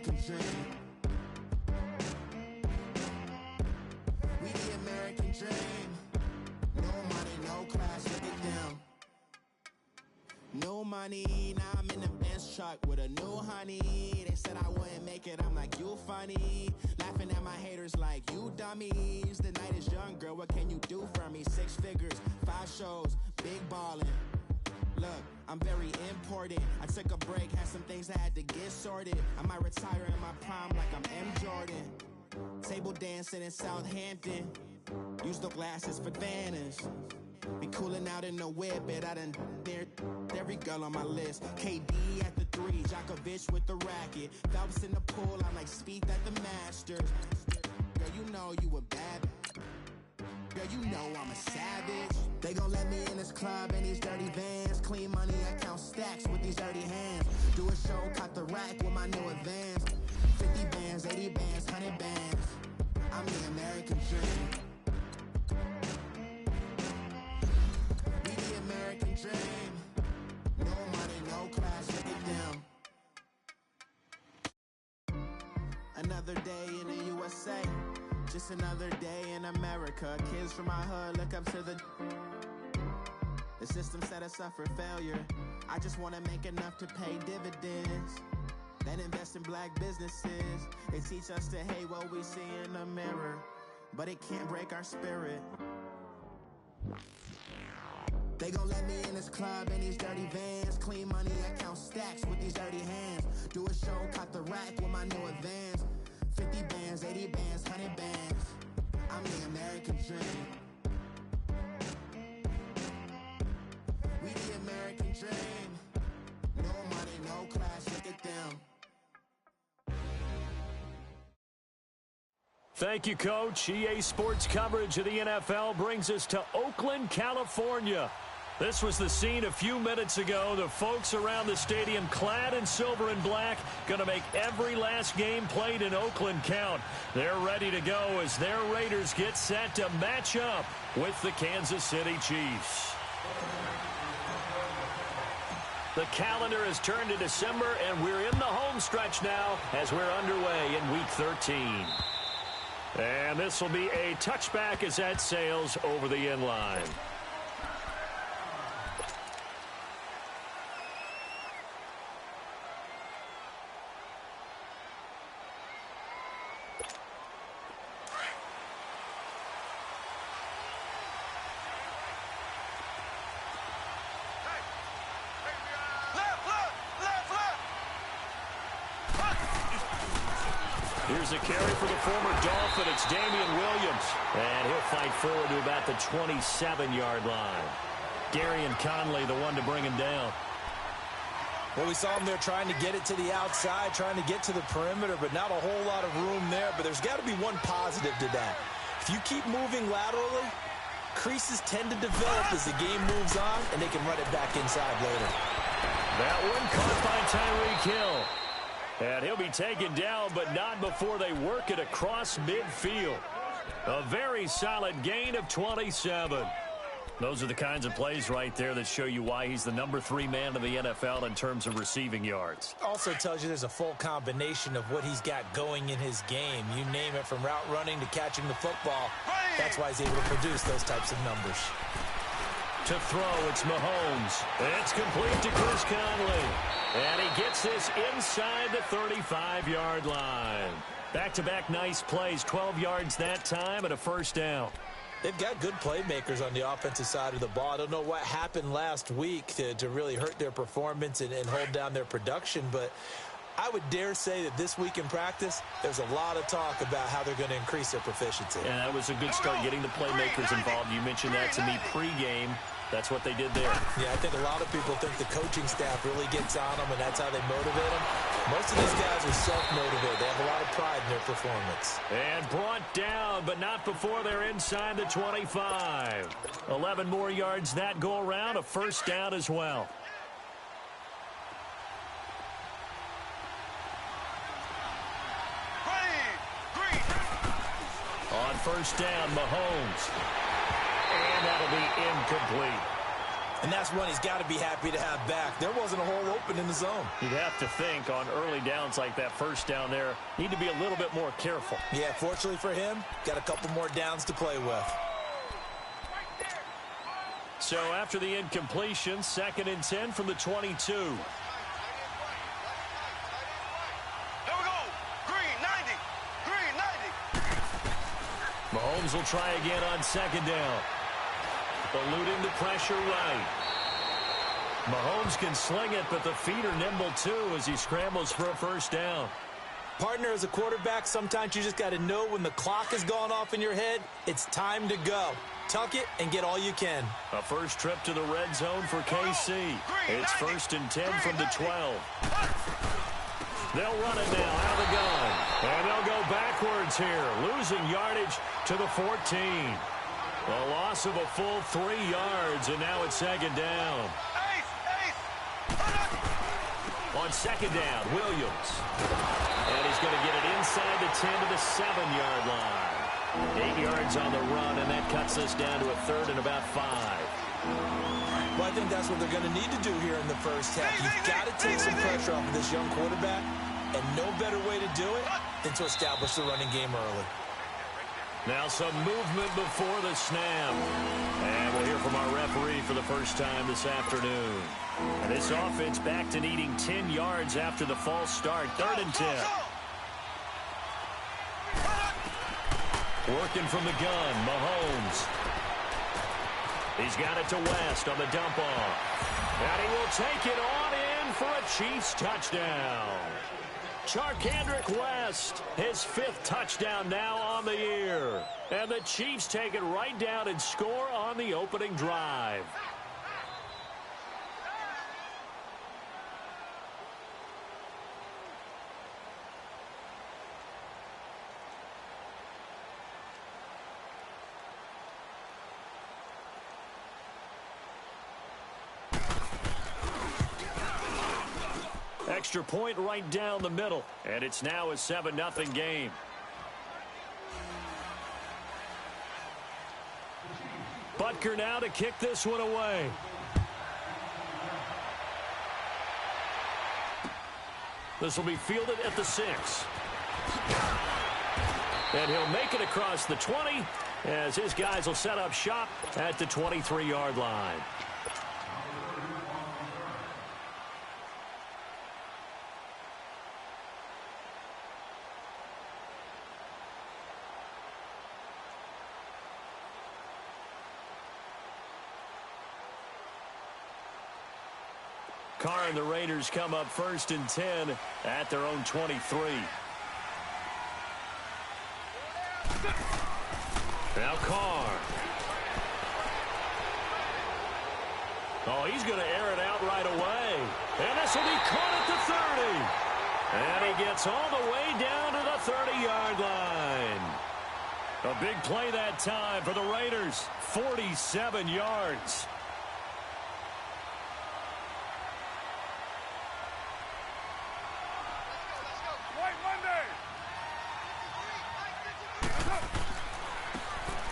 American dream. We the American dream. No money, no class, look at them. No money, now I'm in the Benz truck with a new honey. They said I wouldn't make it, I'm like, you funny. Laughing at my haters like, you dummies. The night is young, girl, what can you do for me? 6 figures, 5 shows, big ballin'. Look, I'm very important. I took a break, had some things I had to get sorted. I might retire in my prime like I'm M. Jordan. Table dancing in Southampton. Use the glasses for Vanish. Be cooling out in the whip, but I done near every girl on my list. KD at the 3, Djokovic with the racket. Phelps in the pool, I'm like Spieth at the Masters. Girl, you know you a bad. Girl, you know I'm a savage. They gon' let me in this club in these dirty vans. Clean money, I count stacks with these dirty hands. Do a show, caught the rack with my new advance. 50 bands, 80 bands, 100 bands. I'm the American dream. We the American dream. No money, no class, look at them. Another day in the USA. Just another day in America. Kids from my hood look up to the system set us up for failure. I just want to make enough to pay dividends, then invest in black businesses. They teach us to hate what we see in the mirror, but it can't break our spirit. They gon' let me in this club in these dirty vans. Clean money, I count stacks with these dirty hands. Do a show, caught the rack with my new advance. 50 bands, 80 bands, 100 bands. I'm the American dream. We the American dream. No money, no class, look at them. Thank you, Coach. EA Sports coverage of the NFL brings us to Oakland, California. This was the scene a few minutes ago. The folks around the stadium clad in silver and black going to make every last game played in Oakland count. They're ready to go as their Raiders get set to match up with the Kansas City Chiefs. The calendar has turned to December, and we're in the home stretch now as we're underway in Week 13. And this will be a touchback as that sails over the end line. Here's a carry for the former Dolphin. It's Damian Williams. And he'll fight forward to about the 27-yard line. Gary and Conley, the one to bring him down. Well, we saw him there trying to get it to the outside, trying to get to the perimeter, but not a whole lot of room there. But there's got to be one positive to that. If you keep moving laterally, creases tend to develop as the game moves on, and they can run it back inside later. That one caught by Tyreek Hill. And he'll be taken down, but not before they work it across midfield. A very solid gain of 27. Those are the kinds of plays right there that show you why he's the number 3 man in the NFL in terms of receiving yards. Also tells you there's a full combination of what he's got going in his game. You name it, from route running to catching the football. That's why he's able to produce those types of numbers. To throw, it's Mahomes. It's complete to Chris Conley. And he gets this inside the 35-yard line. Back-to-back nice plays, 12 yards that time and a first down. They've got good playmakers on the offensive side of the ball. I don't know what happened last week to really hurt their performance and hold down their production, but I would dare say that this week in practice, there's a lot of talk about how they're going to increase their proficiency. And that was a good start, getting the playmakers involved. You mentioned that to me pregame. That's what they did there. Yeah, I think a lot of people think the coaching staff really gets on them, and that's how they motivate them. Most of these guys are self-motivated. They have a lot of pride in their performance. And brought down, but not before they're inside the 25. 11 more yards that go around, a first down as well. On first down, Mahomes. And that'll be incomplete. And that's one he's got to be happy to have back. There wasn't a hole open in the zone. You'd have to think on early downs like that first down there, need to be a little bit more careful. Yeah, fortunately for him, got a couple more downs to play with. So after the incompletion, 2nd and 10 from the 22. Here we go. Green 90. Green 90. Mahomes will try again on 2nd down. Eluding the pressure right. Mahomes can sling it, but the feet are nimble too as he scrambles for a first down. Partner, as a quarterback, sometimes you just got to know when the clock has gone off in your head, it's time to go. Tuck it and get all you can. A first trip to the red zone for KC. It's 1st and 10 from the 12. They'll run it now out of the gun. And they'll go backwards here, losing yardage to the 14. A loss of a full 3 yards, and now it's 2nd down. On 2nd down, Williams. And he's going to get it inside the 10 to the 7-yard line. 8 yards on the run, and that cuts us down to a 3rd and about 5. Well, I think that's what they're going to need to do here in the first half. You've got to take some pressure off of this young quarterback, and no better way to do it than to establish the running game early. Now some movement before the snap. And we'll hear from our referee for the first time this afternoon. And this offense back to needing 10 yards after the false start. 3rd and 10. Working from the gun, Mahomes. He's got it to West on the dump off. And he will take it on in for a Chiefs touchdown. Charkandrick West, his 5th touchdown now on the year. And the Chiefs take it right down and score on the opening drive. Extra point right down the middle, and it's now a 7-0 game. Butker now to kick this one away. This will be fielded at the 6. And he'll make it across the 20 as his guys will set up shop at the 23-yard line. Carr and the Raiders come up 1st and 10 at their own 23. Now Carr. Oh, he's going to air it out right away. And this will be caught at the 30. And he gets all the way down to the 30-yard line. A big play that time for the Raiders. 47 yards.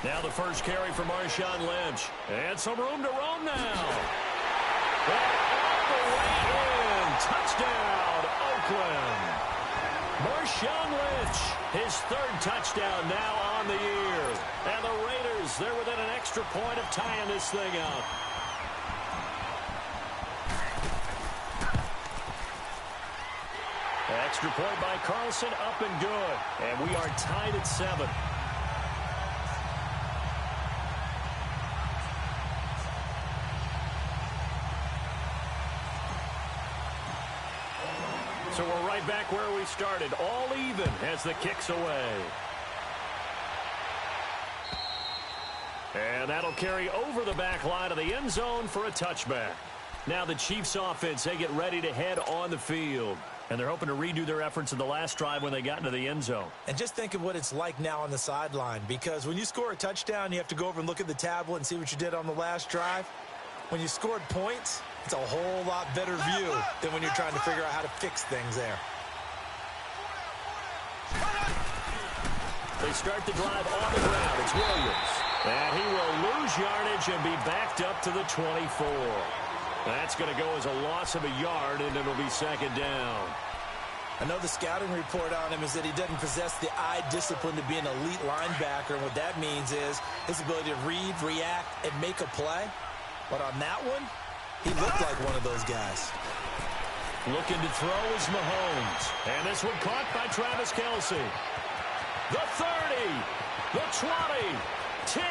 Now the first carry for Marshawn Lynch. And some room to roam now. And all the way in. Touchdown, Oakland. Marshawn Lynch, his 3rd touchdown now on the year. And the Raiders, they're within an extra point of tying this thing up. Extra point by Carlson, up and good. And we are tied at 7. So we're right back where we started, all even as the kick's away. And that'll carry over the back line of the end zone for a touchback. Now the Chiefs offense, they get ready to head on the field. And they're hoping to redo their efforts in the last drive when they got into the end zone. And just think of what it's like now on the sideline, because when you score a touchdown, you have to go over and look at the tablet and see what you did on the last drive. When you scored points, it's a whole lot better view than when you're trying to figure out how to fix things there. They start the drive on the ground. It's Williams. And he will lose yardage and be backed up to the 24. That's going to go as a loss of a yard, and it'll be second down. I know the scouting report on him is that he doesn't possess the eye discipline to be an elite linebacker. And what that means is his ability to read, react, and make a play. But on that one, he looked like one of those guys. Looking to throw is Mahomes. And this one caught by Travis Kelce. The 30, the 20, 10.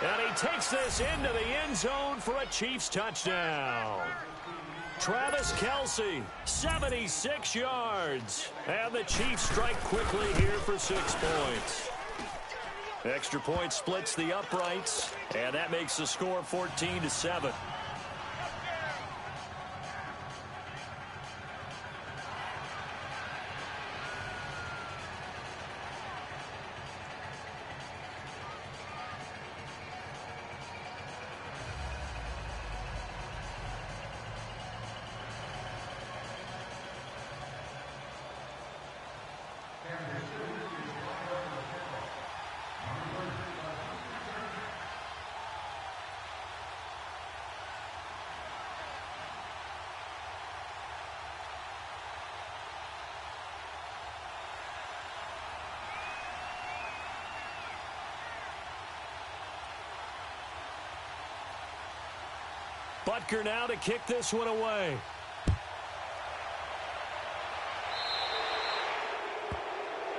And he takes this into the end zone for a Chiefs touchdown. Travis Kelce, 76 yards. And the Chiefs strike quickly here for 6 points. Extra point splits the uprights. And that makes the score 14-7. Butker now to kick this one away.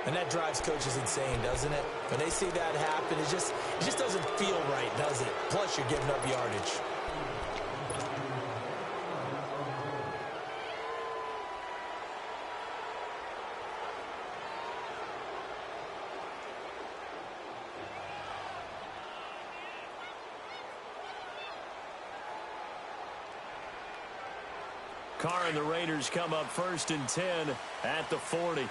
And that drives coaches insane, doesn't it? When they see that happen, it just doesn't feel right, does it? Plus, you're giving up yardage. Carr and the Raiders come up 1st and 10 at the 40. Down.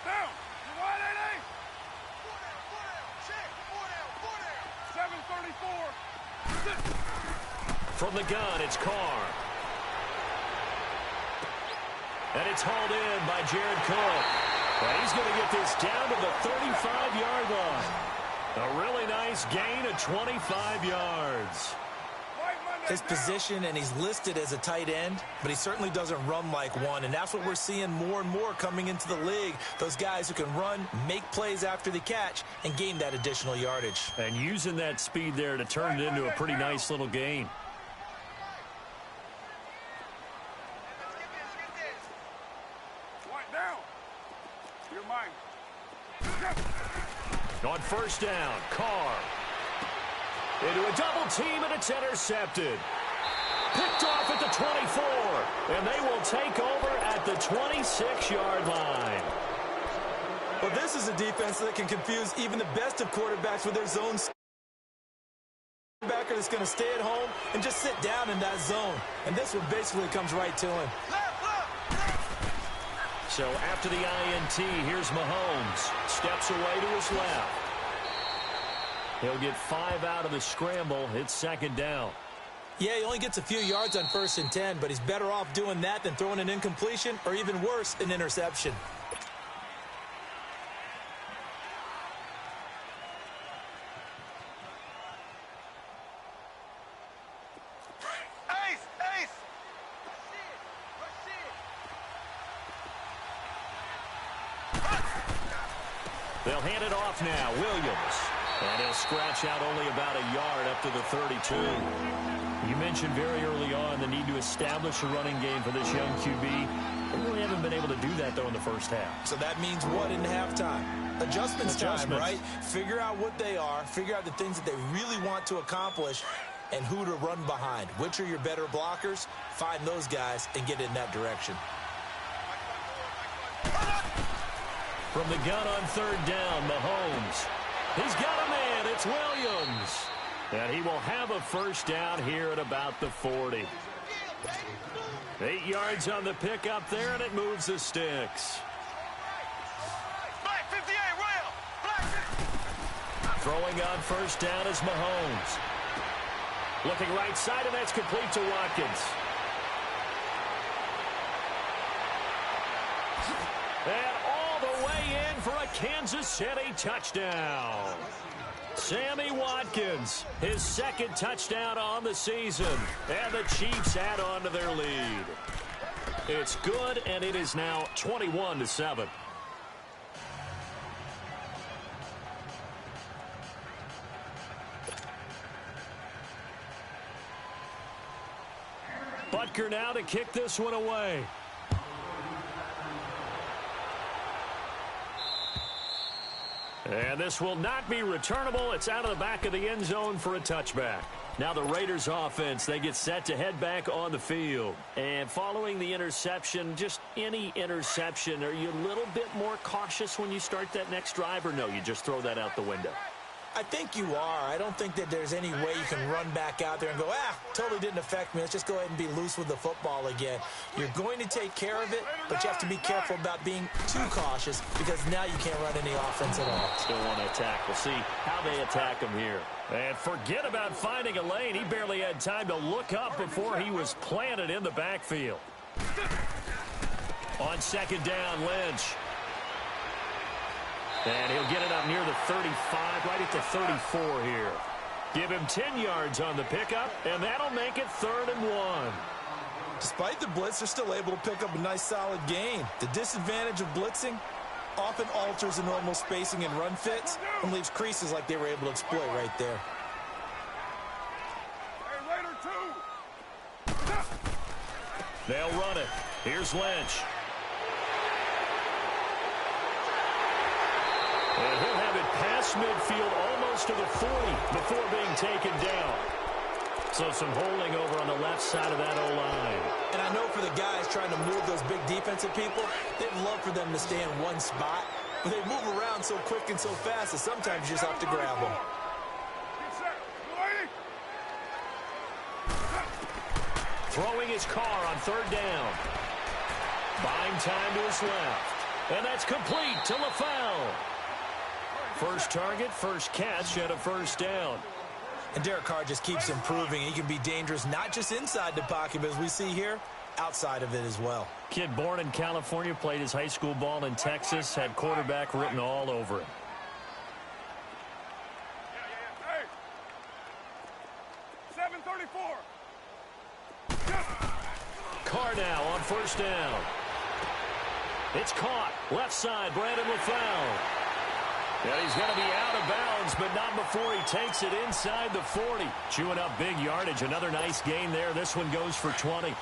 Down. You wide, A.A.? 7:34. From the gun, it's Carr. And it's hauled in by Jared Cook. And he's going to get this down to the 35-yard line. A really nice gain of 25 yards. His position, and he's listed as a tight end, but he certainly doesn't run like one, and that's what we're seeing more and more coming into the league. Those guys who can run, make plays after the catch, and gain that additional yardage. And using that speed there to turn it into a pretty nice little gain. You're mine. On 1st down, Carr. Into a double team, and it's intercepted. Picked off at the 24, and they will take over at the 26-yard line. Well, this is a defense that can confuse even the best of quarterbacks with their zone. Quarterback that's going to stay at home and just sit down in that zone. And this one basically comes right to him. So after the INT, here's Mahomes. Steps away to his left. He'll get 5 out of the scramble. It's 2nd down. Yeah, he only gets a few yards on 1st and 10, but he's better off doing that than throwing an incompletion or even worse, an interception. They'll hand it off now. Williams. And he'll scratch out only about a yard up to the 32. You mentioned very early on the need to establish a running game for this young QB. They really haven't been able to do that, though, in the first half. So that means what in halftime? Adjustments time, right? Figure out what they are. Figure out the things that they really want to accomplish and who to run behind. Which are your better blockers? Find those guys and get in that direction. From the gun on 3rd down, Mahomes. He's got a man. It's Williams. And he will have a 1st down here at about the 40. 8 yards on the pickup there, and it moves the sticks. Black 58, rail. Black 50. Throwing on 1st down is Mahomes. Looking right side, and that's complete to Watkins. And all the way in for a Kansas City touchdown. Sammy Watkins, his second touchdown on the season. And the Chiefs add on to their lead. It's good, and it is now 21-7. Butker now to kick this one away. And this will not be returnable. It's out of the back of the end zone for a touchback. Now the Raiders offense, they get set to head back on the field. And following the interception, just any interception, are you a little bit more cautious when you start that next drive, or no, you just throw that out the window? I think you are. I don't think that there's any way you can run back out there and go, totally didn't affect me. Let's just go ahead and be loose with the football again. You're going to take care of it, but you have to be careful about being too cautious because now you can't run any offense at all. Still want to attack. We'll see how they attack him here. And forget about finding a lane. He barely had time to look up before he was planted in the backfield. On second down, Lynch. And he'll get it up near the 35, right at the 34 here. Give him 10 yards on the pickup, and that'll make it 3rd and 1. Despite the blitz, they're still able to pick up a nice solid gain. The disadvantage of blitzing often alters the normal spacing and run fits and leaves creases like they were able to exploit right there. Hey, Raider 2. They'll run it. Here's Lynch. And he'll have it past midfield almost to the 40 before being taken down. So some holding over on the left side of that O-line. And I know for the guys trying to move those big defensive people, they'd love for them to stay in one spot. But they move around so quick and so fast that sometimes you just have to grab them. Throwing his car on 3rd down. Buying time to his left. And that's complete to LaFell. First target, first catch, and a first down. And Derek Carr just keeps improving. He can be dangerous not just inside the pocket, but as we see here, outside of it as well. Kid born in California, played his high school ball in Texas, had quarterback written all over him. Hey. 734. Carr now on first down. It's caught. Left side, Brandon LaFell. And he's going to be out of bounds, but not before he takes it inside the 40. Chewing up big yardage. Another nice gain there. This one goes for 20.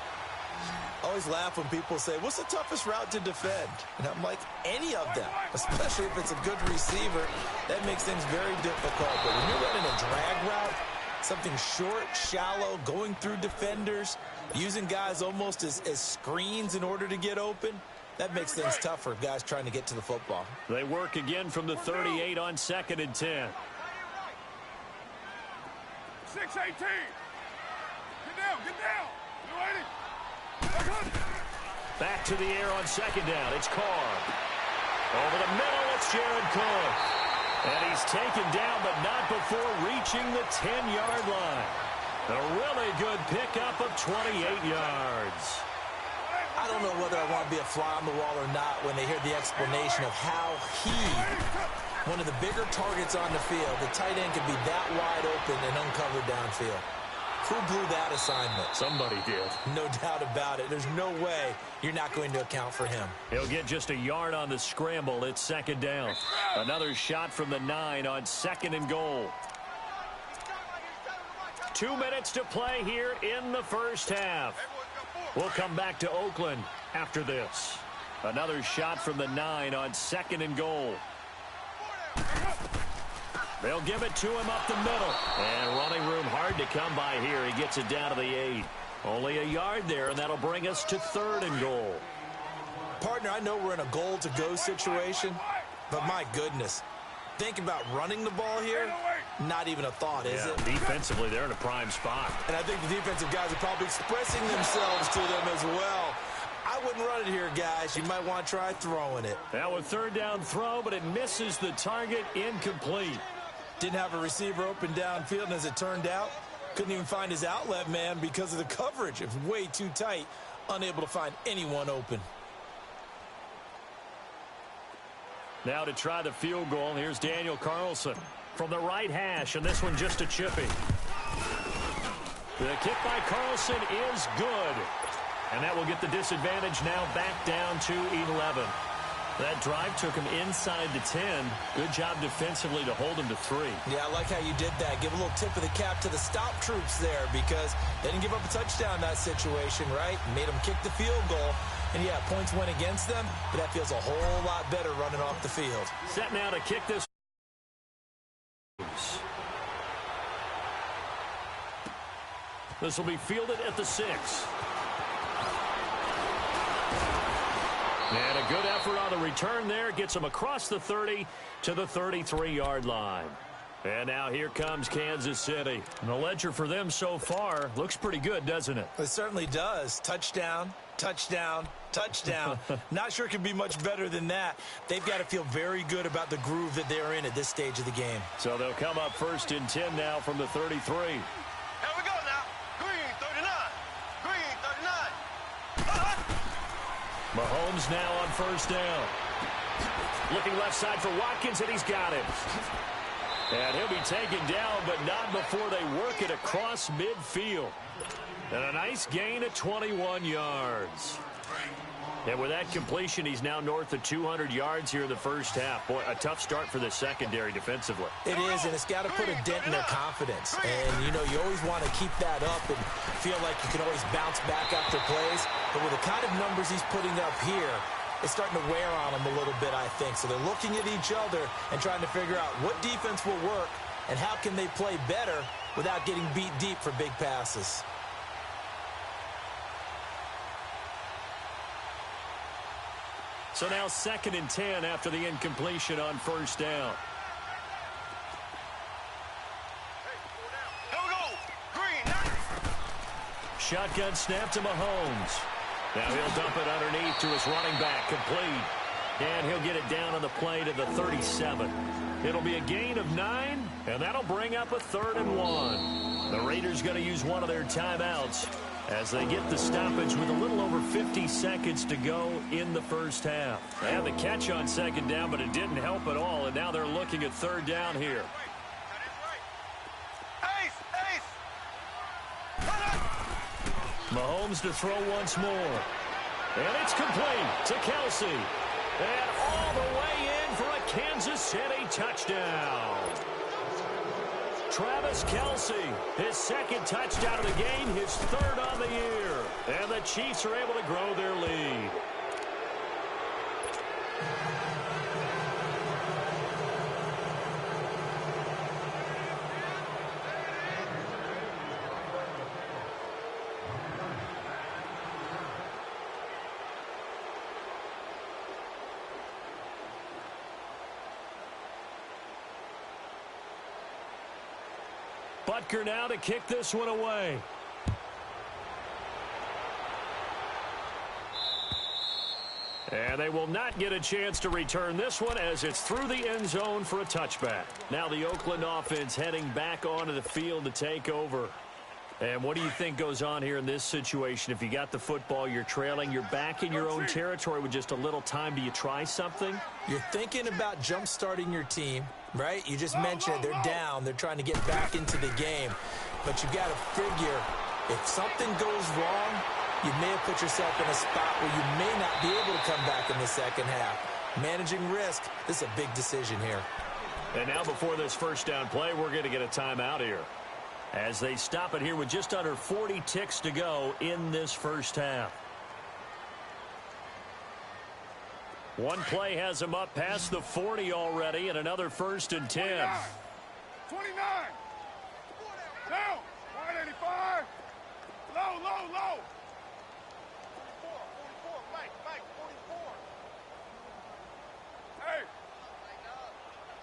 Always laugh when people say, what's the toughest route to defend? And I'm like, any of them, especially if it's a good receiver. That makes things very difficult. But when you're running a drag route, something short, shallow, going through defenders, using guys almost as screens in order to get open, that makes things tougher, guys trying to get to the football. They work again from the 38 on 2nd and 10. 6-18. Get down, get down. You ready? Back to the air on 2nd down. It's Carr. Over the middle, it's Jared Cook. And he's taken down, but not before reaching the 10-yard line. A really good pickup of 28 yards. I don't know whether I want to be a fly on the wall or not when they hear the explanation of how one of the bigger targets on the field, the tight end, can be that wide open and uncovered downfield. Who blew that assignment? Somebody did. No doubt about it. There's no way you're not going to account for him. He'll get just a yard on the scramble. It's 2nd down. Another shot from the 9 on 2nd and goal. 2 minutes to play here in the first half. We'll come back to Oakland after this. Another shot from the 9 on 2nd and goal. They'll give it to him up the middle. And running room hard to come by here. He gets it down to the 8. Only a yard there, and that'll bring us to 3rd and goal. Partner, I know we're in a goal-to-go situation, but my goodness. Think about running the ball here. Not even a thought, is it? Defensively, they're in a prime spot. And I think the defensive guys are probably expressing themselves to them as well. I wouldn't run it here, guys. You might want to try throwing it. Now a 3rd down throw, but it misses the target. Incomplete. Didn't have a receiver open downfield, and as it turned out, couldn't even find his outlet man because of the coverage. It was way too tight, unable to find anyone open. Now to try the field goal, here's Daniel Carlson from the right hash, and this one just a chippy. The kick by Carlson is good. And that will get the disadvantage now back down to 11. That drive took him inside the 10. Good job defensively to hold him to 3. Yeah, I like how you did that. Give a little tip of the cap to the stop troops there because they didn't give up a touchdown in that situation, right? Made them kick the field goal. And, yeah, points went against them, but that feels a whole lot better running off the field. Set now to kick this. This will be fielded at the 6. And a good effort on the return there. Gets him across the 30 to the 33-yard line. And now here comes Kansas City. And the ledger for them so far looks pretty good, doesn't it? It certainly does. Touchdown, touchdown, touchdown. Not sure it could be much better than that. They've got to feel very good about the groove that they're in at this stage of the game. So they'll come up 1st and 10 now from the 33. Here we go now. Green 39. Green 39. Mahomes now on 1st down. Looking left side for Watkins, and he's got him. And he'll be taken down, but not before they work it across midfield. And a nice gain of 21 yards. And with that completion, he's now north of 200 yards here in the first half. Boy, a tough start for the secondary defensively. It is, and it's got to put a dent in their confidence. And, you know, you always want to keep that up and feel like you can always bounce back after plays. But with the kind of numbers he's putting up here, it's starting to wear on them a little bit, I think. So they're looking at each other and trying to figure out what defense will work and how can they play better without getting beat deep for big passes. So now 2nd and 10 after the incompletion on 1st down. Here we go. Green. Shotgun snap to Mahomes. Now he'll dump it underneath to his running back, complete. And he'll get it down on the play to the 37. It'll be a gain of 9, and that'll bring up a 3rd and 1. The Raiders going to use one of their timeouts as they get the stoppage with a little over 50 seconds to go in the first half. They had the catch on 2nd down, but it didn't help at all, and now they're looking at 3rd down here. Mahomes to throw once more. And it's complete to Kelsey. And all the way in for a Kansas City touchdown. Travis Kelsey, his 2nd touchdown of the game, his 3rd on the year. And the Chiefs are able to grow their lead. Butker now to kick this one away. And they will not get a chance to return this one as it's through the end zone for a touchback. Now the Oakland offense heading back onto the field to take over. And what do you think goes on here in this situation? If you got the football, you're trailing, you're back in your own territory with just a little time. Do you try something? You're thinking about jump-starting your team, right? You just mentioned it. They're down. They're trying to get back into the game. But you've got to figure if something goes wrong, you may have put yourself in a spot where you may not be able to come back in the second half. Managing risk, this is a big decision here. And now before this first down play, we're going to get a timeout here, as they stop it here with just under 40 ticks to go in this first half. One play has them up past the 40 already, and another 1st and 10. 29. Down. 185. Low, low, low. 44. Mike, 44. Hey.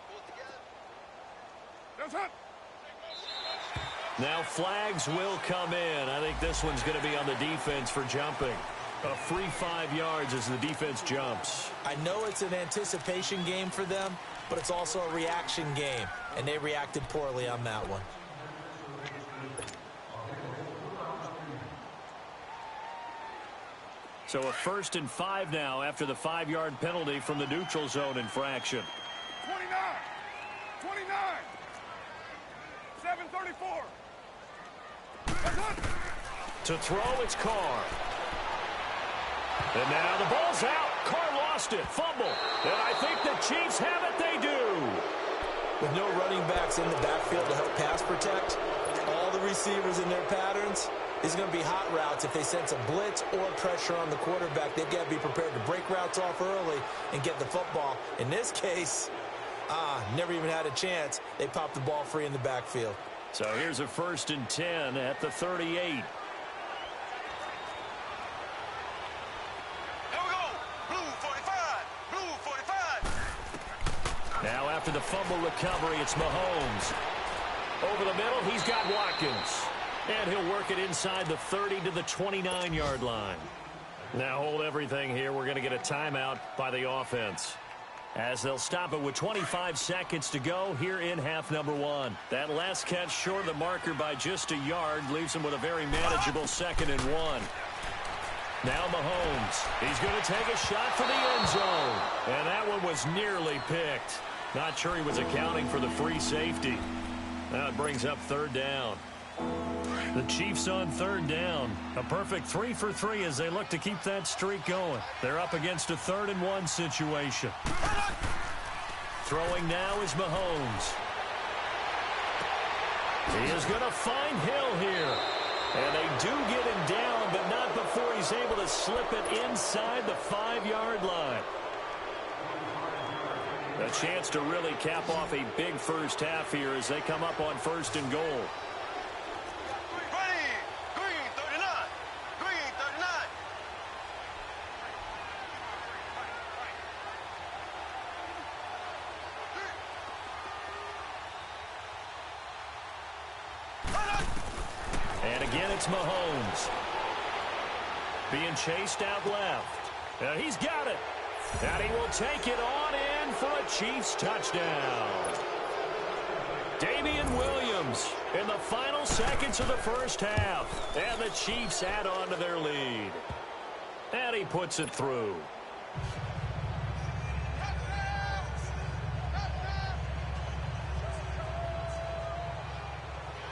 Pull it together. That's it. Now flags will come in. I think this one's going to be on the defense for jumping. A free 5 yards as the defense jumps. I know it's an anticipation game for them, but it's also a reaction game, and they reacted poorly on that one. So a 1st and 5 now after the 5-yard penalty from the neutral zone infraction. 29. 29. 7:34. To throw, it's Carr. And now the ball's out. Carr lost it. Fumble. And I think the Chiefs have it. They do. With no running backs in the backfield to help pass protect, all the receivers in their patterns, these are going to be hot routes. If they sense a blitz or pressure on the quarterback, they've got to be prepared to break routes off early and get the football. In this case, never even had a chance. They popped the ball free in the backfield. So here's a 1st and 10 at the 38. Now after the fumble recovery, it's Mahomes. Over the middle, he's got Watkins. And he'll work it inside the 30 to the 29-yard line. Now hold everything here. We're going to get a timeout by the offense, as they'll stop it with 25 seconds to go here in half number 1. That last catch short of the marker by just a yard leaves him with a very manageable 2nd and 1. Now Mahomes. He's going to take a shot for the end zone. And that one was nearly picked. Not sure he was accounting for the free safety. Now it brings up 3rd down. The Chiefs on 3rd down. A perfect 3 for 3 as they look to keep that streak going. They're up against a 3rd and 1 situation. Throwing now is Mahomes. He is going to find Hill here. And they do get him down, but not before he's able to slip it inside the 5-yard line. A chance to really cap off a big first half here as they come up on 1st and goal. Green 39. Green 39. And again, it's Mahomes. Being chased out left. He's got it. And he will take it on in for a Chiefs touchdown. Damian Williams in the final seconds of the first half. And the Chiefs add on to their lead. And he puts it through.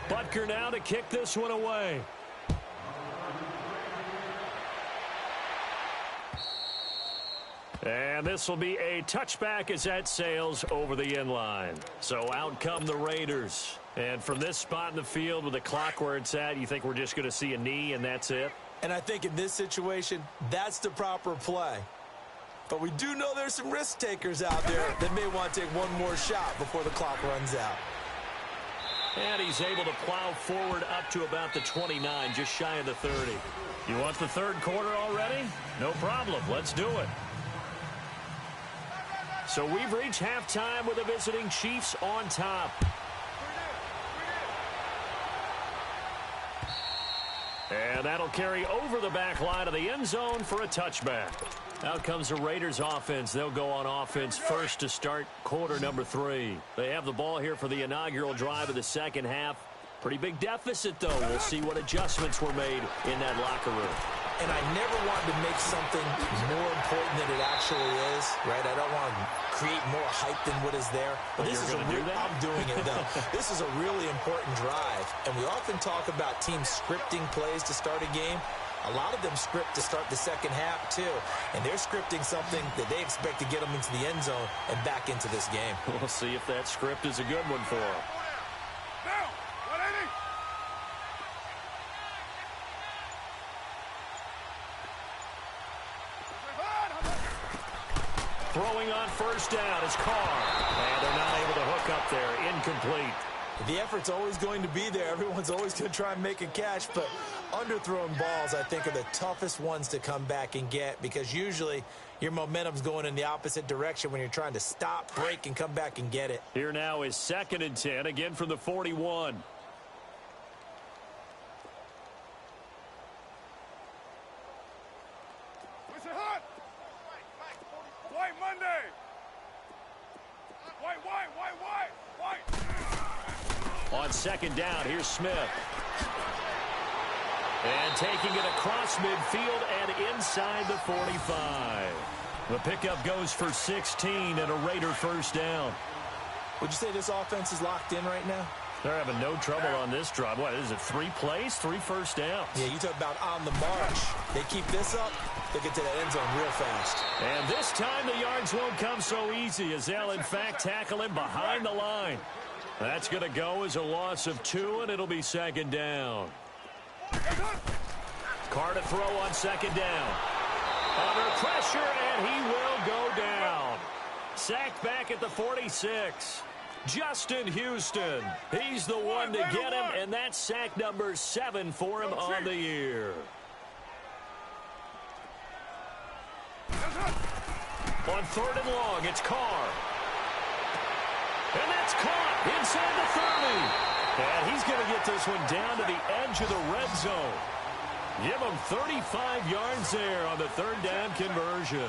Butker now to kick this one away. And this will be a touchback as that sails over the end line. So out come the Raiders. And from this spot in the field with the clock where it's at, you think we're just going to see a knee and that's it? And I think in this situation, that's the proper play. But we do know there's some risk takers out there that may want to take one more shot before the clock runs out. And he's able to plow forward up to about the 29, just shy of the 30. You want the 3rd quarter already? No problem. Let's do it. So we've reached halftime with the visiting Chiefs on top. And that'll carry over the back line of the end zone for a touchback. Out comes the Raiders offense. They'll go on offense first to start quarter number 3. They have the ball here for the inaugural drive of the second half. Pretty big deficit, though. We'll see what adjustments were made in that locker room. And I never wanted to make something more important than it actually is, right? I don't want to create more hype than what is there. But this is I'm doing it, though. This is a really important drive. And we often talk about teams scripting plays to start a game. A lot of them script to start the second half, too. And they're scripting something that they expect to get them into the end zone and back into this game. We'll see if that script is a good one for them. Now, 180. Throwing on first down is Carr. And they're not able to hook up there. Incomplete. The effort's always going to be there. Everyone's always going to try and make a catch, but underthrown balls, I think, are the toughest ones to come back and get because usually your momentum's going in the opposite direction when you're trying to stop, break, and come back and get it. Here now is 2nd and 10, again from the 41. Where's it hot? White Monday. White. On 2nd down, here's Smith. And taking it across midfield and inside the 45. The pickup goes for 16 and a Raider first down. Would you say this offense is locked in right now? They're having no trouble on this drive. What is it, 3 plays, 3 first downs? Yeah, you talk about on the march. They keep this up, they get to that end zone real fast. And this time the yards won't come so easy as they'll, in fact, tackle him behind the line. That's going to go as a loss of 2, and it'll be second down. Carr to throw on second down. Under pressure, and he will go down. Sacked back at the 46. Justin Houston. He's the one to get him, and that's sack number 7 for him on the year. On third and long, it's Carr. And that's caught inside the 30. And he's going to get this one down to the edge of the red zone. Give him 35 yards there on the third down conversion.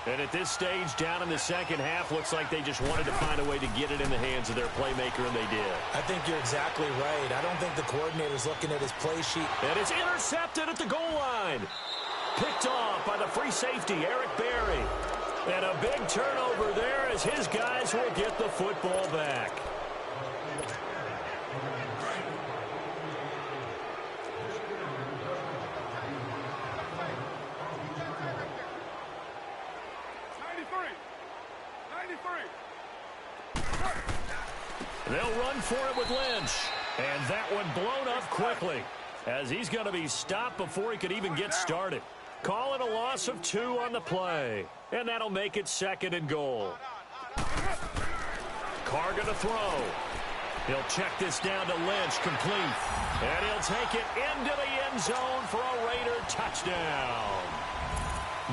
And at this stage, down in the second half, looks like they just wanted to find a way to get it in the hands of their playmaker, and they did. I think you're exactly right. I don't think the coordinator's looking at his play sheet. And it's intercepted at the goal line. Picked off by the free safety, Eric Berry. And a big turnover there as his guys will get the football back. They'll run for it with Lynch. And that one blown up quickly as he's going to be stopped before he could even get started. Call it a loss of 2 on the play. And that'll make it second and goal. Carr going to throw. He'll check this down to Lynch, complete. And he'll take it into the end zone for a Raider touchdown.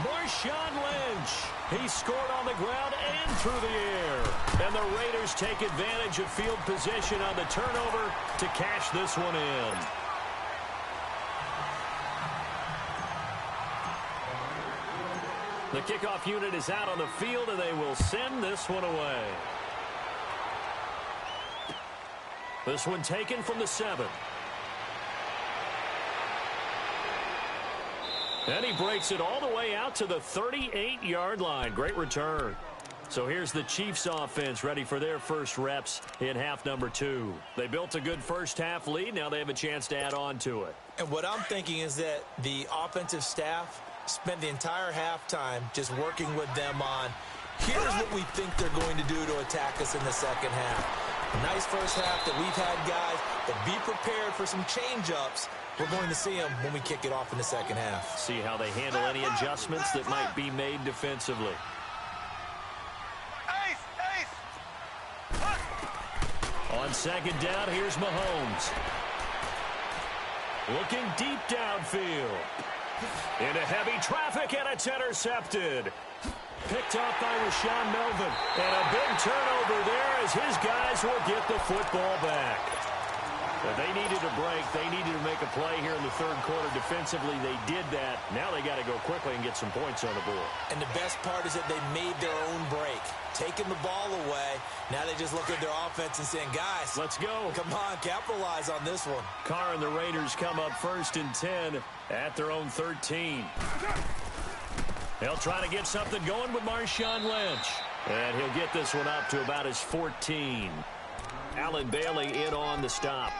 Marshawn Lynch. He scored on the ground and through the air. And the Raiders take advantage of field position on the turnover to cash this one in. The kickoff unit is out on the field, and they will send this one away. This one taken from the 7. And he breaks it all the way out to the 38-yard line. Great return. So here's the Chiefs offense ready for their first reps in half number 2. They built a good first half lead. Now they have a chance to add on to it. And what I'm thinking is that the offensive staff spent the entire halftime just working with them on, here's what we think they're going to do to attack us in the second half. A nice first half that we've had, guys, but be prepared for some change-ups. We're going to see them when we kick it off in the second half. See how they handle any adjustments that might be made defensively. On second down, here's Mahomes. Looking deep downfield. Into heavy traffic, and it's intercepted. Picked off by Rashaan Melvin. And a big turnover there as his guys will get the football back. But they needed a break. They needed to make a play here in the third quarter. Defensively, they did that. Now they got to go quickly and get some points on the board. And the best part is that they made their own break. Taking the ball away. Now they just look at their offense and saying, guys, let's go. Come on, capitalize on this one. Carr and the Raiders come up first and 10 at their own 13. They'll try to get something going with Marshawn Lynch. And he'll get this one up to about his 14. Allen Bailey in on the stop.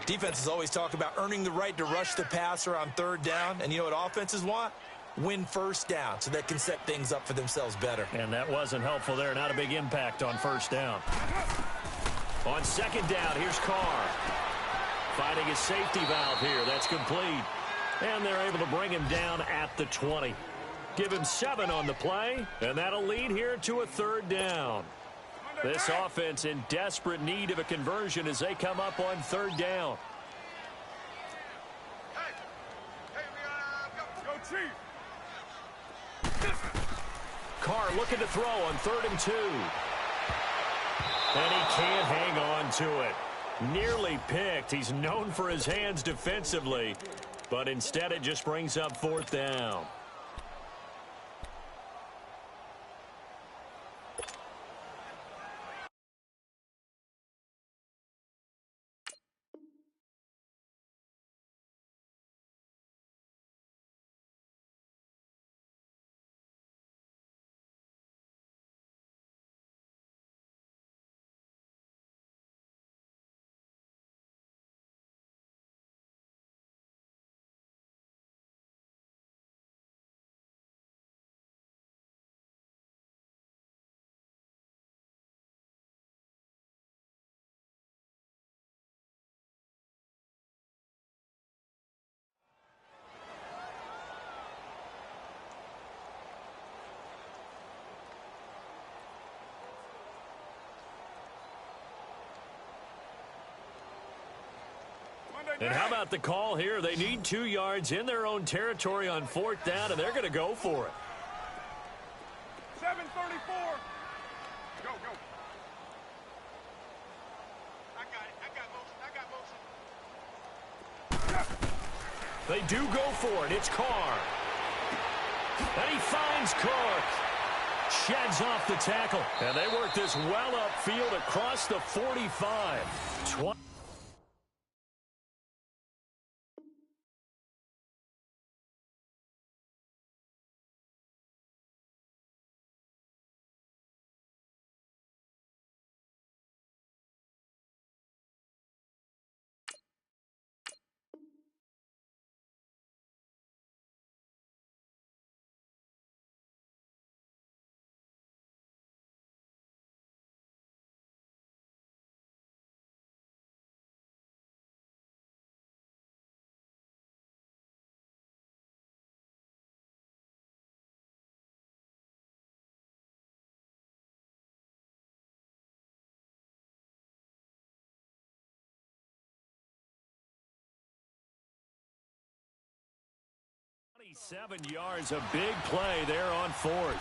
Defenses always talk about earning the right to rush the passer on third down. And you know what offenses want? Win first down so they can set things up for themselves better. And that wasn't helpful there. Not a big impact on first down. On second down, here's Carr. Finding his safety valve here. That's complete. And they're able to bring him down at the 20. Give him 7 on the play. And that'll lead here to a third down. This offense in desperate need of a conversion as they come up on third down. Carr looking to throw on 3rd and 2. And he can't hang on to it. Nearly picked. He's known for his hands defensively, but instead it just brings up 4th down. And how about the call here? They need 2 yards in their own territory on 4th down, and they're going to go for it. 7:34. Go, go. I got motion. They do go for it. It's Carr. And he finds Carr. Sheds off the tackle. And they work this well upfield across the 45. 27 yards, a big play there on 4th.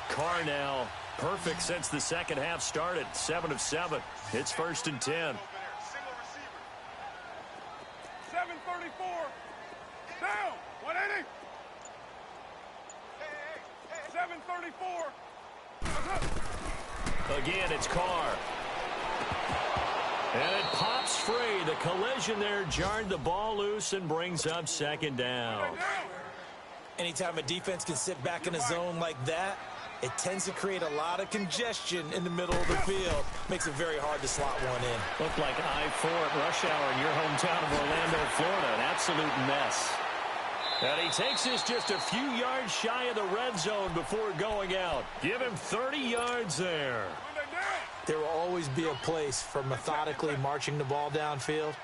Carr now perfect since the second half started. 7 of 7. It's 1st and 10. Single receiver. 7:34. Down. 180. 7:34. Again, it's Carr. And it pops free. The collision there jarred the ball loose and brings up 2nd down. Anytime a defense can sit back in a zone like that, it tends to create a lot of congestion in the middle of the field. Makes it very hard to slot one in. Looked like I-4 at rush hour in your hometown of Orlando, Florida. An absolute mess. And he takes this just a few yards shy of the red zone before going out. Give him 30 yards there. There will always be a place for methodically marching the ball downfield.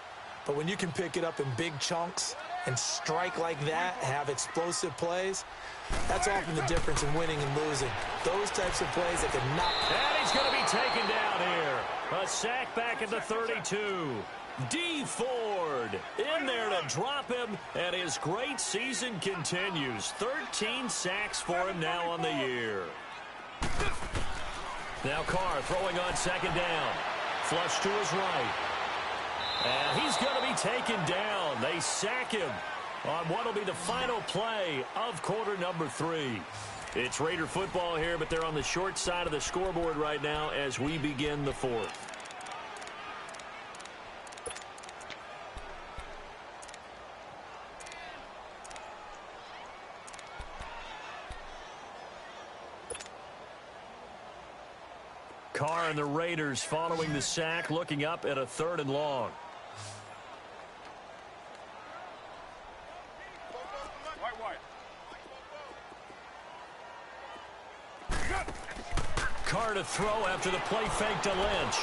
But when you can pick it up in big chunks and strike like that, have explosive plays, that's often the difference in winning and losing. Those types of plays that can knock. And he's going to be taken down here. A sack back at the 32. D. Ford in there to drop him, and his great season continues. 13 sacks for him now on the year. Now Carr throwing on 2nd down. Flush to his right. And he's going to be taken down. They sack him on what will be the final play of quarter number 3. It's Raider football here, but they're on the short side of the scoreboard right now as we begin the 4th. Carr and the Raiders following the sack, looking up at a 3rd and long. Carr to throw after the play fake to Lynch.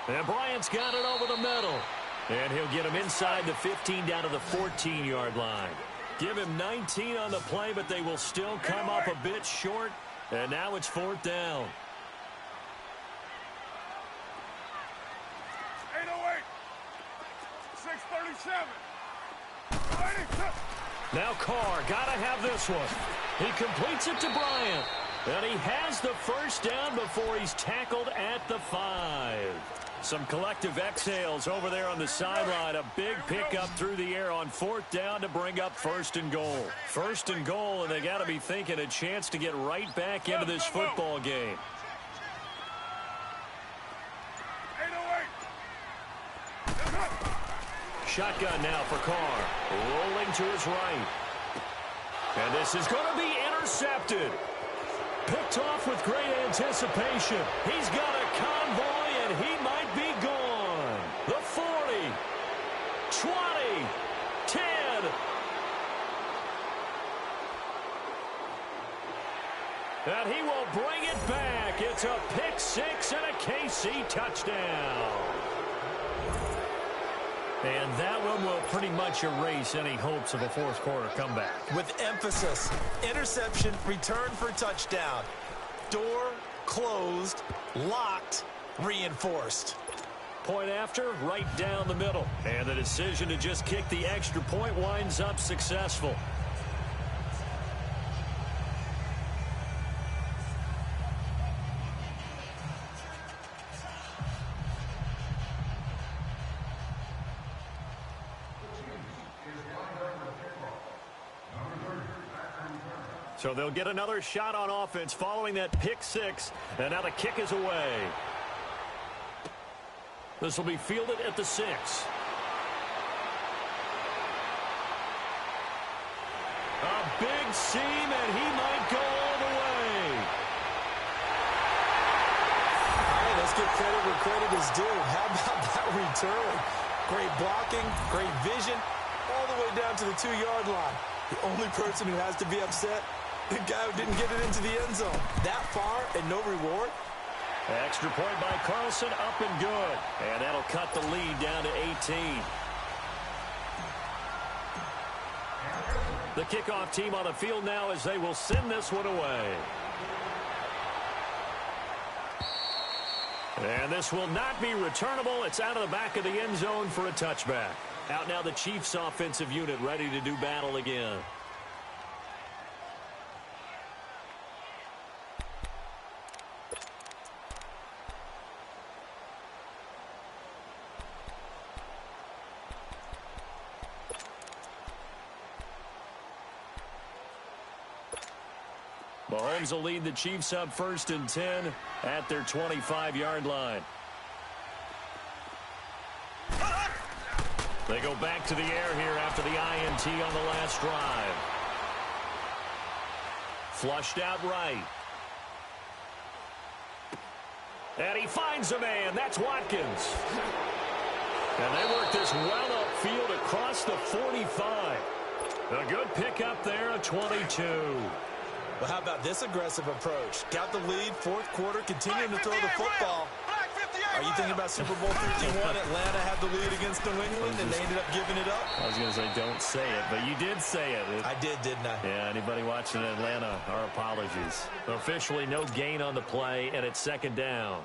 And Bryant's got it over the middle. And he'll get him inside the 15 down to the 14-yard line. Give him 19 on the play, but they will still come up a bit short. And now it's 4th down. 8:08. 6:37. Now Carr, got to have this one. He completes it to Bryant. And he has the 1st down before he's tackled at the 5. Some collective exhales over there on the sideline. A big pickup through the air on 4th down to bring up 1st and goal. 1st and goal, and they got to be thinking a chance to get right back into this football game. 8:08. Shotgun now for Carr. Rolling to his right. And this is going to be intercepted. Picked off with great anticipation. He's got a convoy, and he might be gone. The 40, 20, 10. And he will bring it back. It's a pick 6 and a KC touchdown. And that one will pretty much erase any hopes of a fourth quarter comeback. With emphasis, interception, return for touchdown. Door closed, locked, reinforced. Point after, right down the middle. And the decision to just kick the extra point winds up successful. So they'll get another shot on offense following that pick six. And now the kick is away. This will be fielded at the 6. A big seam, and he might go all the way. All right, let's give credit where credit is due. How about that return? Great blocking, great vision, all the way down to the 2-yard line. The only person who has to be upset, the guy who didn't get it into the end zone. That far and no reward. Extra point by Carlson, up and good. And that'll cut the lead down to 18. The kickoff team on the field now as they will send this one away. And this will not be returnable. It's out of the back of the end zone for a touchback. Out now the Chiefs offensive unit ready to do battle again. Mahomes will lead the Chiefs up 1st and 10 at their 25-yard line. They go back to the air here after the INT on the last drive. Flushed out right. And he finds a man. That's Watkins. And they work this well upfield across the 45. A good pickup there, a 22. Well, how about this aggressive approach? Got the lead, 4th quarter, continuing to throw the football. Are you thinking about Super Bowl 51? Atlanta had the lead against New England, and they ended up giving it up? I was going to say, don't say it, but you did say it. I did, didn't I? Yeah, anybody watching Atlanta, our apologies. Officially no gain on the play, and it's 2nd down.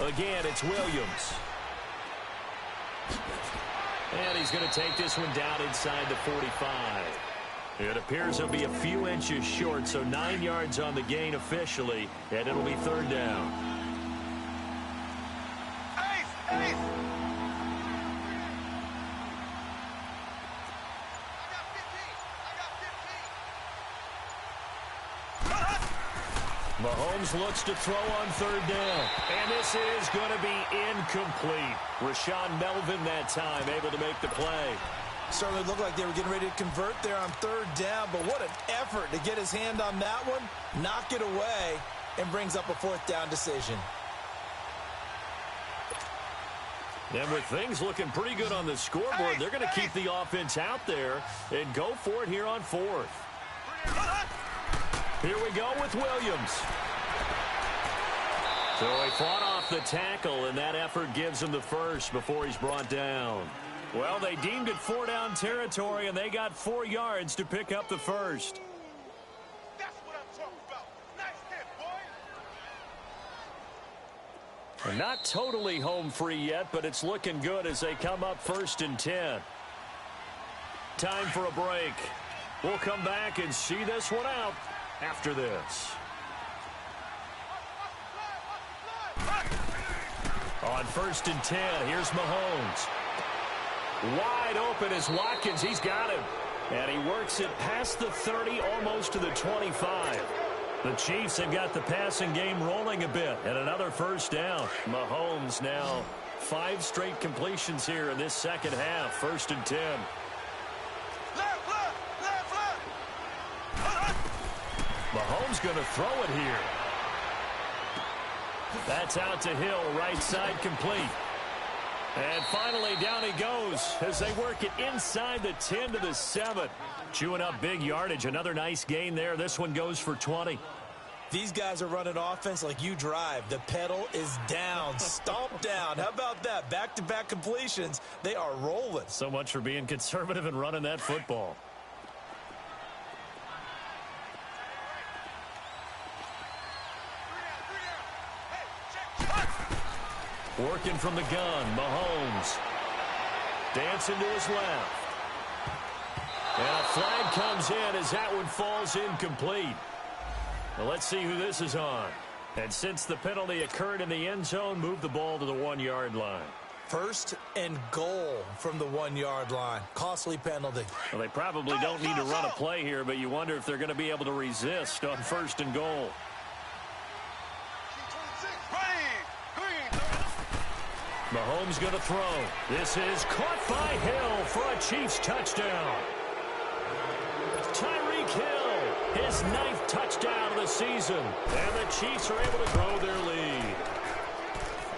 Again, it's Williams. And he's going to take this one down inside the 45. It appears he'll be a few inches short, so 9 yards on the gain officially, and it'll be 3rd down. Ace! Mahomes looks to throw on 3rd down. And this is going to be incomplete. Rashawn Melvin that time able to make the play. Certainly looked like they were getting ready to convert there on 3rd down, but what an effort to get his hand on that one, knock it away, and brings up a 4th down decision. And with things looking pretty good on the scoreboard, they're going to keep the offense out there and go for it here on 4th. Here we go with Williams. So he fought off the tackle, and that effort gives him the first before he's brought down. Well, they deemed it 4-down territory, and they got 4 yards to pick up the first. That's what I'm talking about. Nice hit, boy. They're not totally home free yet, but it's looking good as they come up 1st and 10. Time for a break. We'll come back and see this one out after this. On 1st and 10, here's Mahomes. Wide open is Watkins. He's got him. And he works it past the 30, almost to the 25. The Chiefs have got the passing game rolling a bit. And another 1st down. Mahomes now 5 straight completions here in this 2nd half. 1st and 10. Mahomes going to throw it here. That's out to Hill, right side complete. And finally, down he goes as they work it inside the 10 to the 7. Chewing up big yardage. Another nice gain there. This one goes for 20. These guys are running offense like you drive. The pedal is down, stomp down. How about that? Back-to-back completions. They are rolling. So much for being conservative and running that football. Working from the gun, Mahomes. Dancing to his left. And a flag comes in as that one falls incomplete. Well, let's see who this is on. And since the penalty occurred in the end zone, move the ball to the 1-yard line. First and goal from the 1-yard line. Costly penalty. Well, they probably don't need to run a play here, but you wonder if they're going to be able to resist on first and goal. Mahomes going to throw. This is caught by Hill for a Chiefs touchdown. Tyreek Hill, his 9th touchdown of the season. And the Chiefs are able to grow their lead.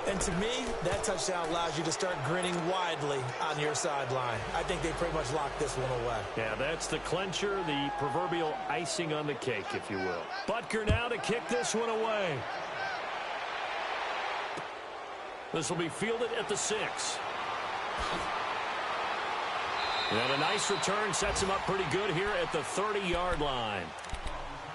And to me, that touchdown allows you to start grinning widely on your sideline. I think they pretty much locked this one away. Yeah, that's the clincher, the proverbial icing on the cake, if you will. Butker now to kick this one away. This will be fielded at the 6. And a nice return sets him up pretty good here at the 30-yard line.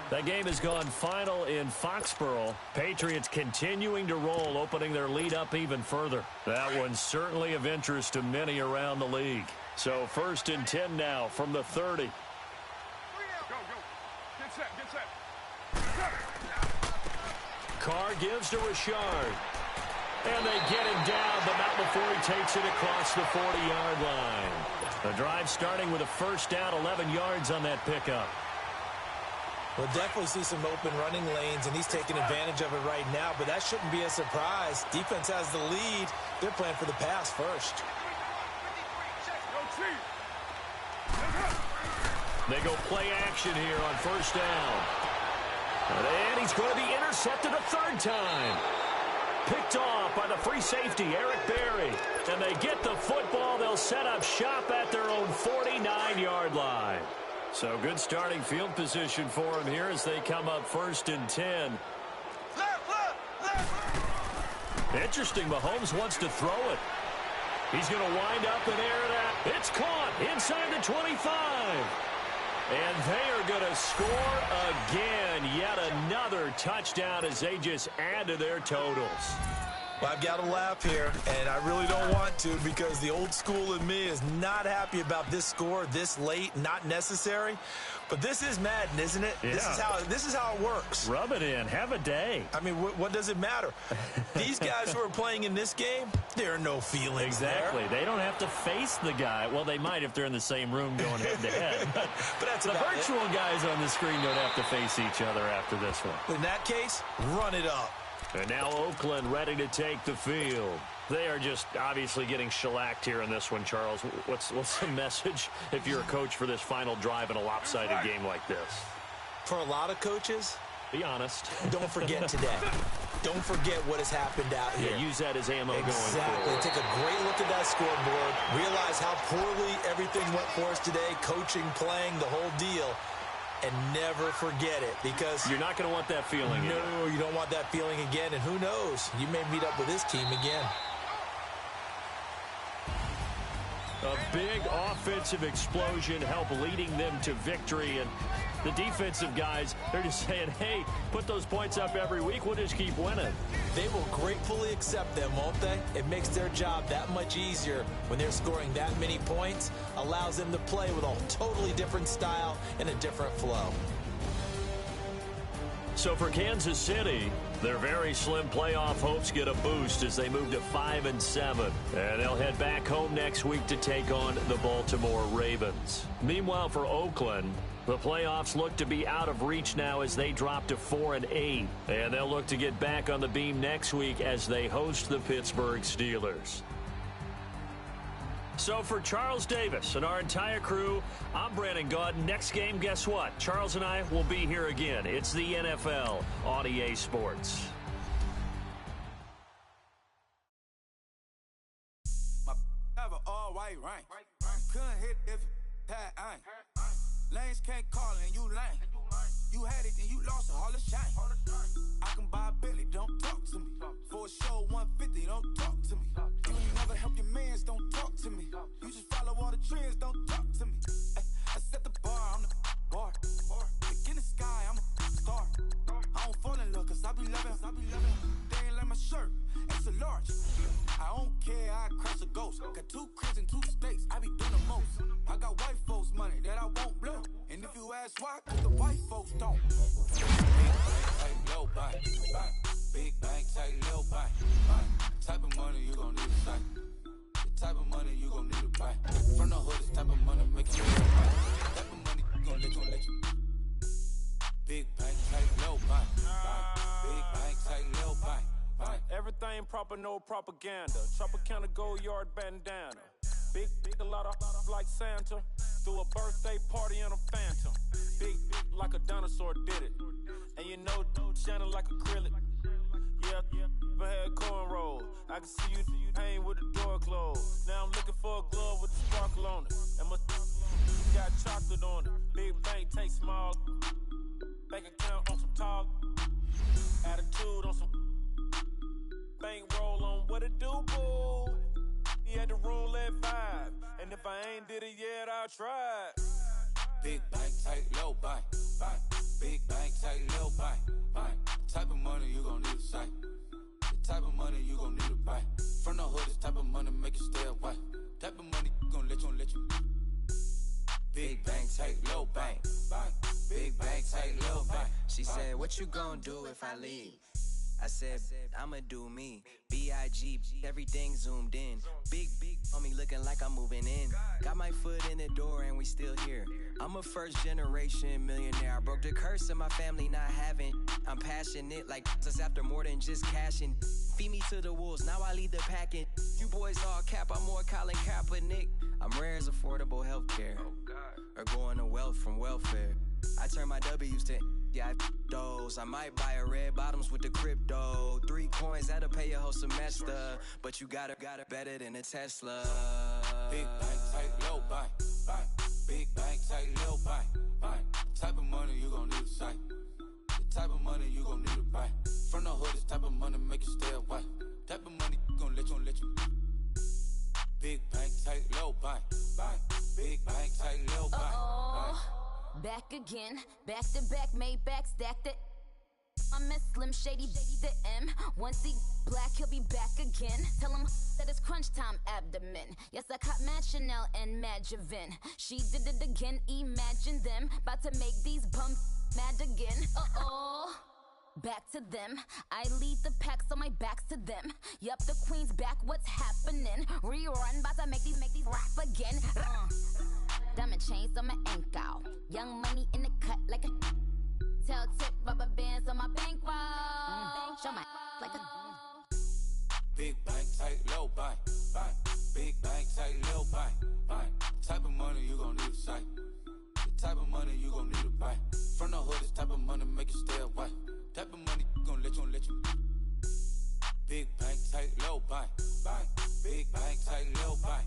That game has gone final in Foxborough. Patriots continuing to roll, opening their lead up even further. That one's certainly of interest to many around the league. So 1st and 10 now from the 30. Go, go. Get set, get set. Carr gives to Richard. And they get him down, but not before he takes it across the 40-yard line. The drive starting with a first down, 11 yards on that pickup. We'll definitely see some open running lanes, and he's taking advantage of it right now, but that shouldn't be a surprise. Defense has the lead. They're playing for the pass first. They go play action here on first down. And he's going to be intercepted a 3rd time. Picked off by the free safety, Eric Berry. And they get the football. They'll set up shop at their own 49-yard line. So good starting field position for him here as they come up 1st and 10. Interesting, Mahomes wants to throw it. He's going to wind up and air that. It's caught inside the 25. And they are going to score again. Yet another touchdown as they just add to their totals. Well, I've got to laugh here, and I really don't want to because the old school in me is not happy about this score this late, not necessary. But this is Madden, isn't it? Yeah. This is how it works. Rub it in. Have a day. I mean, what does it matter? These guys who are playing in this game, there are no feelings Exactly. there. They don't have to face the guy. Well, they might if they're in the same room going head-to-head. But that's the about virtual guys on the screen don't have to face each other after this one. In that case, run it up. And now Oakland ready to take the field. They are just obviously getting shellacked here in this one, Charles. What's the message if you're a coach for this final drive in a lopsided game like this? For a lot of coaches, be honest. Don't forget today. Don't forget what has happened out here. Yeah, use that as ammo going Exactly. forward. Take a great look at that scoreboard. Realize how poorly everything went for us today. Coaching, playing, the whole deal. And never forget it, because you're not going to want that feeling again. No, you don't want that feeling again. And who knows? You may meet up with this team again. A big offensive explosion helped leading them to victory. And the defensive guys, they're just saying, hey, put those points up every week. We'll just keep winning. They will gratefully accept them, won't they? It makes their job that much easier when they're scoring that many points. Allows them to play with a totally different style and a different flow. So for Kansas City, their very slim playoff hopes get a boost as they move to 5-7. And they'll head back home next week to take on the Baltimore Ravens. Meanwhile, for Oakland, the playoffs look to be out of reach now as they drop to 4-8. And they'll look to get back on the beam next week as they host the Pittsburgh Steelers. So for Charles Davis and our entire crew, I'm Brandon Gaud. Next game, guess what? Charles and I will be here again. It's the NFL on EA Sports. drive an all-white range. Couldn't hit if it had ain't. Lanes can't call and you lame. You had it and you lost it, all the shame. I can buy a Billy, don't talk to me. For a show 150, don't talk to me. You ain't never help your mans, don't talk to me. You just follow all the trends, don't talk to me. I set the bar, I'm the bar. Look in the sky, I'm a star. I don't fall in love, cause I be loving. They ain't like my shirt, it's a large. I don't care, I crash a ghost. Got 2 cribs and 2 states, I be doing the most. I got white folks money that I won't blow. And if you ask why, cause the white folks don't. Big bank, tight, low bank. Big bank, tight, low bank. Type of money you gon' need to sight. The type of money you gon' need to buy. From the hood, this type of money make you real right. Type of money gon' let you. Big bank, tight, low bank. Big bank, tight, low bank. Everything proper, no propaganda. Tropicana gold yard bandana. Big, a lot of like Santa. Threw a birthday party in a phantom. Big like a dinosaur did it. And you know, shining like acrylic. Yeah, I had cornrows. I can see you hang with the door closed. Now I'm looking for a glove with the sparkle on it. And my got chocolate on it. Big bank, take small. Bank account on some tall. Attitude on some. Bankroll on what it do, boo. He had the roulette vibe. And if I ain't did it yet, I'll try. Big bank, tight, low bank. Big bank, tight, low bank. The type of money you gon' need to sight. The type of money you gon' need to buy. From the hood, this type of money make you stay away. Type of money gon' let you. Big bank, tight, low bank. Big bank, tight, low bank. She said, what you gon' do if I leave? I said, I'ma do me. B.I.G. Everything zoomed in. Big on me looking like I'm moving in. Got my foot in the door and we still here. I'm a first generation millionaire. I broke the curse of my family not having. I'm passionate like us after more than just cashing. Feed me to the wolves, now I lead the packing. You boys all cap, I'm more Colin Kaepernick. I'm rare as affordable healthcare. Or going to wealth from welfare. I turn my W's to those. I might buy a red bottoms with the crypto. 3 coins, that'll pay your whole semester. But you got it better than a Tesla. Big bank, tight, low bank. Big bank, tight, low bank. Type of money you gon' need to sight. The type of money you gon' need to buy. From the hood, this type of money make you stay away. Type of money gon' let you. Big bank, tight, low bank. Big bank, tight, low bank. Back again, back to back, made back, stacked it. I miss Slim Shady, the M. Once he black, he'll be back again. Tell him that it's crunch time abdomen. Yes, I caught Mad Chanel and Mad Javin. She did it again, imagine them. About to make these bumps mad again. Back to them. I lead the pack, so my back's to them. Yup, the queen's back, what's happening? Rerun, about to make these rap again. Diamond chains on my ankle. Young money in the cut like a tail tip, rubber bands on my bankroll. Show my like a big bank, tight, low bank. Big bank, tight, low bank. Type of money you gon' need to sight. The type of money you gon' need to buy. From the hood, this type of money make you stay away. Type of money gon' let you. Big bank, tight, low bank. Big bank, tight, low bank.